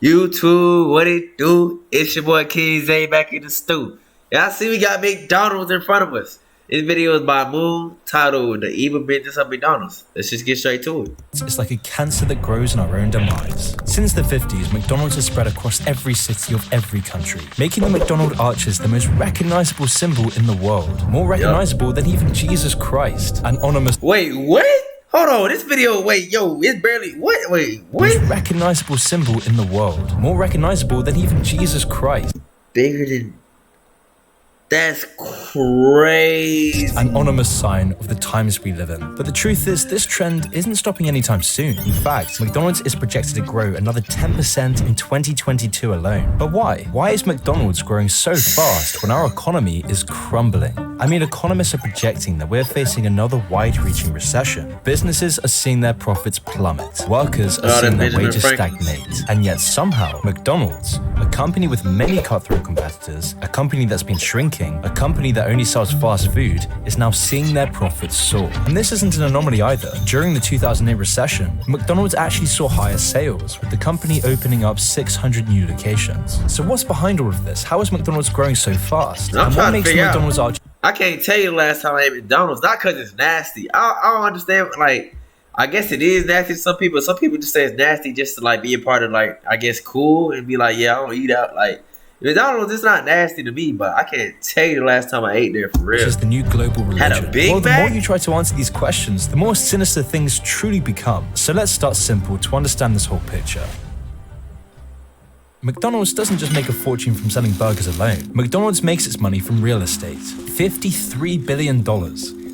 YouTube, what it do? It's your boy King Zay back in the stew. Y'all see we got McDonald's in front of us. This video is by Moon, titled The Evil Business of McDonald's. Let's just get straight to it. It's like a cancer that grows in our own demise. Since the 50s, McDonald's has spread across every city of every country, making the McDonald arches the most recognizable symbol in the world. More recognizable than even Jesus Christ. An anonymous— Wait, what? Hold on, this video, it's barely, what? Wait, what? most recognizable symbol in the world. More recognizable than even Jesus Christ. Bigger than... That's crazy. An ominous sign of the times we live in. But the truth is, this trend isn't stopping anytime soon. In fact, McDonald's is projected to grow another 10% in 2022 alone. But why? Why is McDonald's growing so fast when our economy is crumbling? I mean, economists are projecting that we're facing another wide-reaching recession. Businesses are seeing their profits plummet. Workers are seeing their wages stagnate. And yet somehow, McDonald's, a company with many cutthroat competitors, a company that's been shrinking, a company that only sells fast food, is now seeing their profits soar. And this isn't an anomaly either. During the 2008 recession, McDonald's actually saw higher sales, with the company opening up 600 new locations. So what's behind all of this? How is McDonald's growing so fast? I'm and trying what to makes figure McDonald's out. I can't tell you the last time I ate McDonald's, not because it's nasty. I don't understand, I guess it is nasty to some people. Some people just say it's nasty just to be a part of I guess cool and be like, yeah, I don't eat out. McDonald's is not nasty to me, but I can't tell you the last time I ate there for real. Which is the new global religion. Had a Big Well, the Mac? more you try to answer these questions, the more sinister things truly become. So let's start simple to understand this whole picture. McDonald's doesn't just make a fortune from selling burgers alone. McDonald's makes its money from real estate. $53 billion.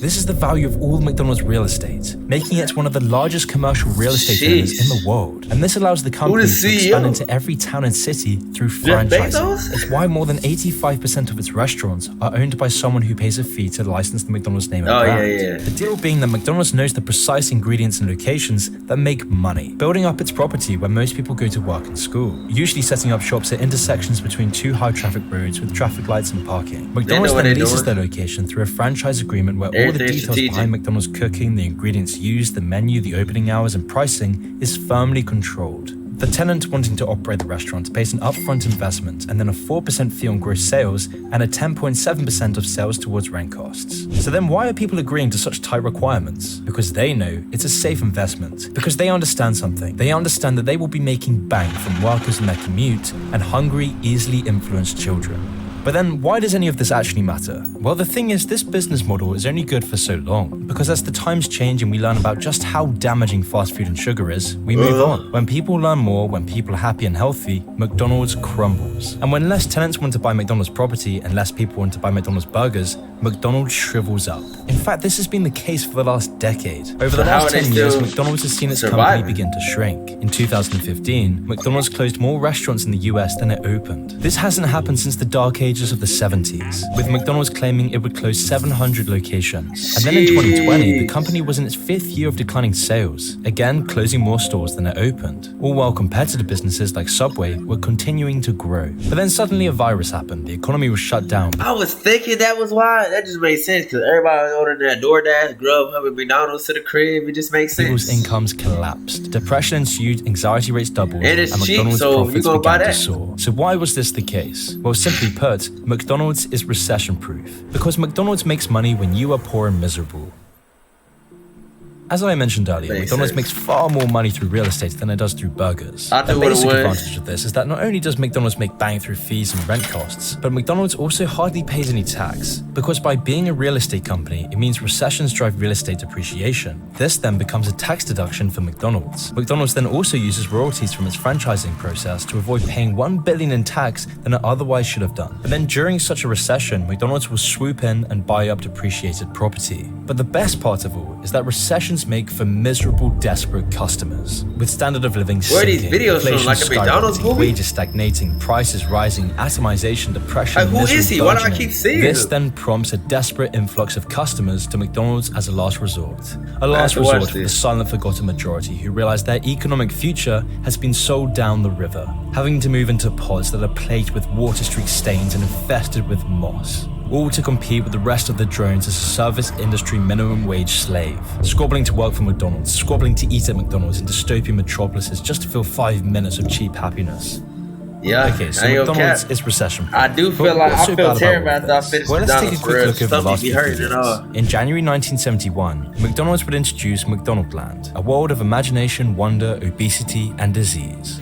This is the value of all McDonald's real estate, making it one of the largest commercial real estate owners in the world. And this allows the company to expand into every town and city through franchising. It's why more than 85% of its restaurants are owned by someone who pays a fee to license the McDonald's name and brand. The deal being that McDonald's knows the precise ingredients and locations that make money, building up its property where most people go to work and school, usually setting up shops at intersections between two high traffic roads with traffic lights and parking. McDonald's then leases their location through a franchise agreement where all the details behind McDonald's cooking, the ingredients used, the menu, the opening hours, and pricing is firmly controlled. The tenant wanting to operate the restaurant pays an upfront investment and then a 4% fee on gross sales and a 10.7% of sales towards rent costs. So then why are people agreeing to such tight requirements? Because they know it's a safe investment. Because they understand something. They understand that they will be making bank from workers in their commute and hungry, easily influenced children. But then, why does any of this actually matter? Well, the thing is, this business model is only good for so long, because as the times change and we learn about just how damaging fast food and sugar is, we move on. When people learn more, when people are happy and healthy, McDonald's crumbles. And when less tenants want to buy McDonald's property and less people want to buy McDonald's burgers, McDonald's shrivels up. In fact, this has been the case for the last decade. Over the last 10 years, McDonald's has seen its company begin to shrink. In 2015, McDonald's closed more restaurants in the US than it opened. This hasn't happened since the dark ages of the 70s, with McDonald's claiming it would close 700 locations. And then in 2020, the company was in its 5th year of declining sales, again closing more stores than it opened, all while competitor businesses like Subway were continuing to grow. But then suddenly a virus happened, the economy was shut down. I was thinking that was why. That just made sense, because everybody was ordering that DoorDash, Grubhub, and McDonald's to the crib. It just makes sense. People's incomes collapsed. Depression ensued, anxiety rates doubled, and McDonald's cheap, so profits began to soar. So why was this the case? Well, simply put, McDonald's is recession-proof. Because McDonald's makes money when you are poor and miserable. As I mentioned earlier, McDonald's makes far more money through real estate than it does through burgers. The basic advantage of this is that not only does McDonald's make bang through fees and rent costs, but McDonald's also hardly pays any tax. Because by being a real estate company, it means recessions drive real estate depreciation. This then becomes a tax deduction for McDonald's. McDonald's then also uses royalties from its franchising process to avoid paying $1 billion in tax than it otherwise should have done. But then during such a recession, McDonald's will swoop in and buy up depreciated property. But the best part of all is that recessions make for miserable, desperate customers. With standard of living sinking, inflation skyrocketing, wages stagnating, prices rising, atomization, depression, who is he? Why do I keep seeing this then prompts a desperate influx of customers to McDonald's as a last resort. A last resort for the silent forgotten majority who realize their economic future has been sold down the river, having to move into pods that are plagued with water streak stains and infested with moss. all to compete with the rest of the drones as a service industry minimum wage slave, squabbling to work for McDonald's, squabbling to eat at McDonald's in dystopian metropolises just to feel 5 minutes of cheap happiness. Yeah, okay, so McDonald's is recession-proof. I do feel like I feel terrible after I finish Well, let's take a quick look over the last 50 years. In January 1971, McDonald's would introduce McDonaldland, a world of imagination, wonder, obesity, and disease.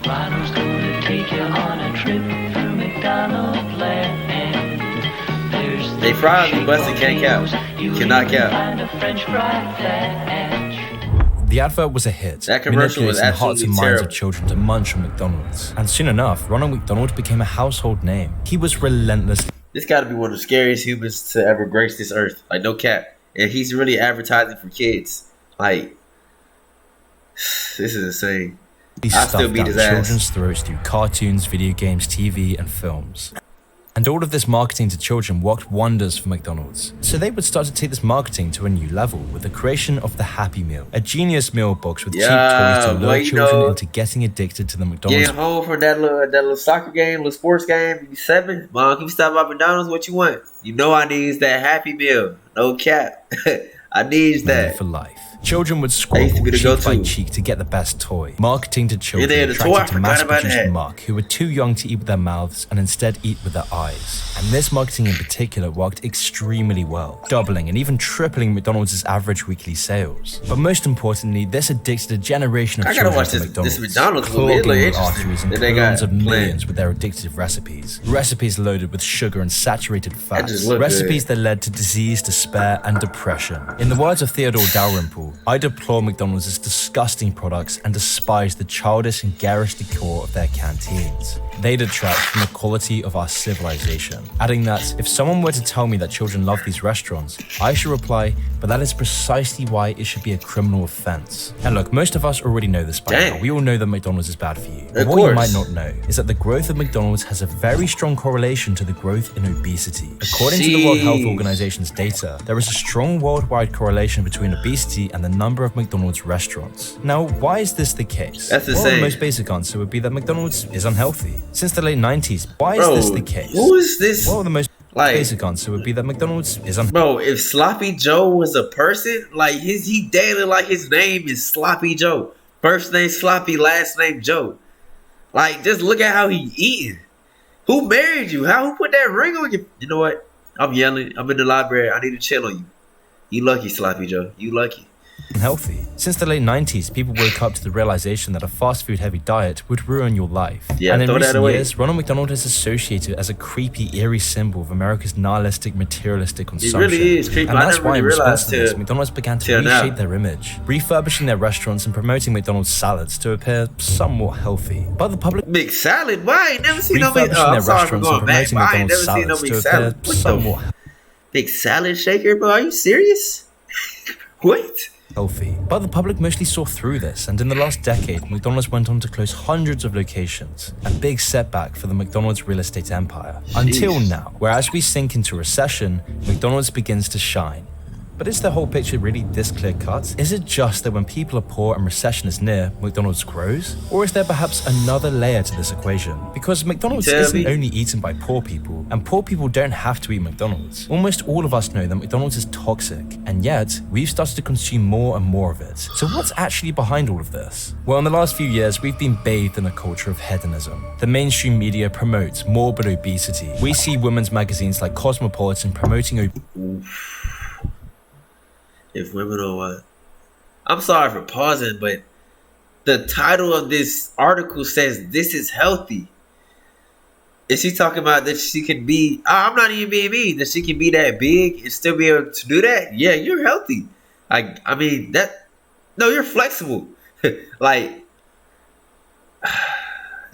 Ronald's gonna take you on a trip through McDonaldland. They fries be busting, can't count. You cannot count. The advert was a hit, that commercial was manipulating the hearts and minds terrible. of children to munch on McDonald's. And soon enough, Ronald McDonald became a household name. He was relentless. This got to be one of the scariest humans to ever grace this earth. Like, no cap. And he's really advertising for kids. Like, this is insane. He I stuffed still beat down his ass. children's throats through cartoons, video games, TV, and films. And all of this marketing to children worked wonders for McDonald's. So they would start to take this marketing to a new level with the creation of the Happy Meal, a genius meal box with cheap toys to lure children into getting addicted to the McDonald's. Getting home from that little soccer game, little sports game, you 7, Mom, can you stop by McDonald's? What you want? You know I need that Happy Meal. No cap. I need that. For life. Children would squabble cheek by cheek to get the best toy. Marketing to children attracted to mass-produced muck who were too young to eat with their mouths and instead eat with their eyes. And this marketing in particular worked extremely well, doubling and even tripling McDonald's' average weekly sales. But most importantly, this addicted a generation of children to McDonald's, clogging the arteries and colons of millions with their addictive recipes. Recipes loaded with sugar and saturated fats. Recipes that led to disease, despair, and depression. In the words of Theodore Dalrymple, I deplore McDonald's' disgusting products and despise the childish and garish decor of their canteens. They detract from the quality of our civilization. Adding that, if someone were to tell me that children love these restaurants, I should reply, but that is precisely why it should be a criminal offense. And look, most of us already know this by now. We all know that McDonald's is bad for you. But what you might not know is that the growth of McDonald's has a very strong correlation to the growth in obesity. According to the World Health Organization's data, there is a strong worldwide correlation between obesity and the number of McDonald's restaurants. Now, why is this the case? That's the well, same. The most basic answer would be that McDonald's is unhealthy. Since the late 90s, why is this the case? Who is this? Well, the most basic answer would be that McDonald's is unhealthy. Bro, if Sloppy Joe was a person, like he daily like his name is Sloppy Joe. First name Sloppy, last name Joe. Like, just look at how he eating. Who married you? Who put that ring on you? You know what? I'm yelling. I'm in the library. I need to chill on you. You lucky, Sloppy Joe. You lucky. Unhealthy. Since the late 90s, people woke up to the realization that a fast food heavy diet would ruin your life. Yeah, and in recent years, Ronald McDonald is associated as a creepy, eerie symbol of America's nihilistic, materialistic consumption. It really is creepy. And that's why in response to this, till McDonald's began to reshape their image, refurbishing their restaurants and promoting McDonald's salads to appear somewhat healthy. But the public big salad? Why? I ain't never seen no big their restaurants and promoting McDonald's salads to appear somewhat big salad shaker, bro? Are you serious? What? Healthy. But the public mostly saw through this, and in the last decade, McDonald's went on to close hundreds of locations, a big setback for the McDonald's real estate empire. Until now, where as we sink into recession, McDonald's begins to shine. But is the whole picture really this clear-cut? Is it just that when people are poor and recession is near, McDonald's grows? Or is there perhaps another layer to this equation? Because McDonald's isn't only eaten by poor people, and poor people don't have to eat McDonald's. Almost all of us know that McDonald's is toxic, and yet, we've started to consume more and more of it. So what's actually behind all of this? Well, in the last few years, we've been bathed in a culture of hedonism. The mainstream media promotes morbid obesity. We see women's magazines like Cosmopolitan promoting obesity. If women don't want, I'm sorry for pausing, but the title of this article says this is healthy. Is she talking about that she can be? I'm not even being mean. That she can be that big and still be able to do that? Yeah, you're healthy. I mean that. No, you're flexible. Like.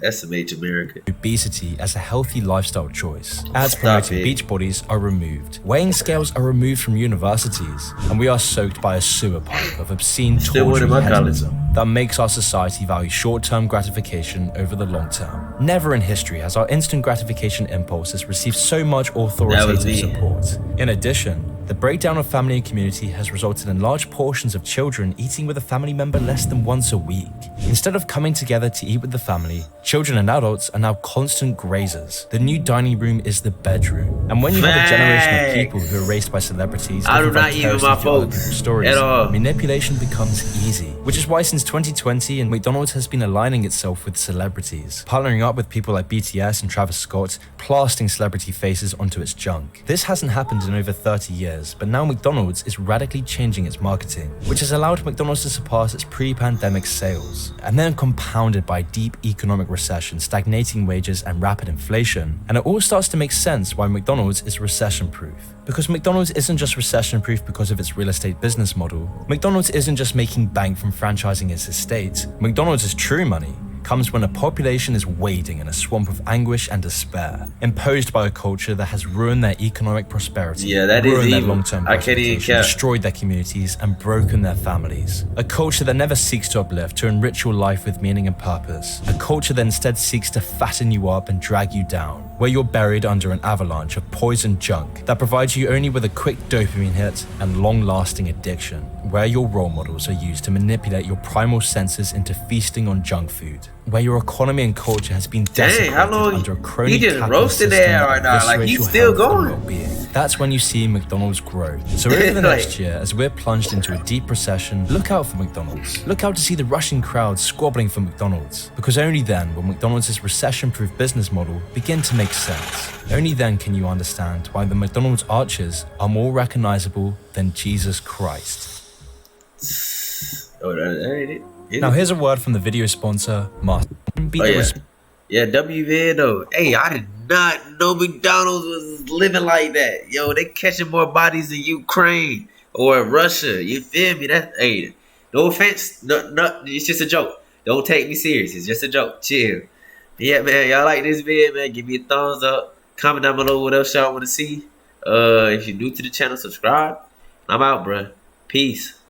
Estimate America. Obesity as a healthy lifestyle choice. Ads promoting beach bodies are removed. Weighing scales are removed from universities. And we are soaked by a sewer pipe of obscene torturing hedonism that makes our society value short-term gratification over the long term. Never in history has our instant gratification impulses received so much authoritative support. In addition, The breakdown of family and community has resulted in large portions of children eating with a family member less than once a week. Instead of coming together to eat with the family, children and adults are now constant grazers. The new dining room is the bedroom. And when you have a generation of people who are raised by celebrities, I do not eat with my folks stories, at all. manipulation becomes easy. Which is why since 2020, McDonald's has been aligning itself with celebrities, partnering up with people like BTS and Travis Scott, plastering celebrity faces onto its junk. This hasn't happened in over 30 years, but now McDonald's is radically changing its marketing, which has allowed McDonald's to surpass its pre-pandemic sales. And then compounded by deep economic recession, stagnating wages, and rapid inflation. And it all starts to make sense why McDonald's is recession-proof. Because McDonald's isn't just recession-proof because of its real estate business model. McDonald's isn't just making bank from franchising its estate. McDonald's' true money comes when a population is wading in a swamp of anguish and despair, imposed by a culture that has ruined their economic prosperity, ruined their long-term gratification, destroyed their communities, and broken their families. A culture that never seeks to uplift, to enrich your life with meaning and purpose. A culture that instead seeks to fatten you up and drag you down, where you're buried under an avalanche of poison junk that provides you only with a quick dopamine hit and long-lasting addiction, where your role models are used to manipulate your primal senses into feasting on junk food, where your economy and culture has been desecrated under a crony he just roasted there right now, like he's still going. That's when you see McDonald's grow. So over the next year, as we're plunged into a deep recession, look out for McDonald's. Look out to see the rushing crowds squabbling for McDonald's, because only then will McDonald's recession-proof business model begin to make sense. Only then can you understand why the McDonald's arches are more recognizable than Jesus Christ. Now here's a word from the video sponsor, Master. Yeah, WVN though. Hey, I did not know McDonald's was living like that. Yo, they catching more bodies in Ukraine or Russia. You feel me? That's, hey, no offense. No, it's just a joke. Don't take me serious. It's just a joke. Chill. Yeah, man. Y'all like this video, man? Give me a thumbs up. Comment down below what else y'all want to see. If you're new to the channel, subscribe. I'm out, bruh. Peace.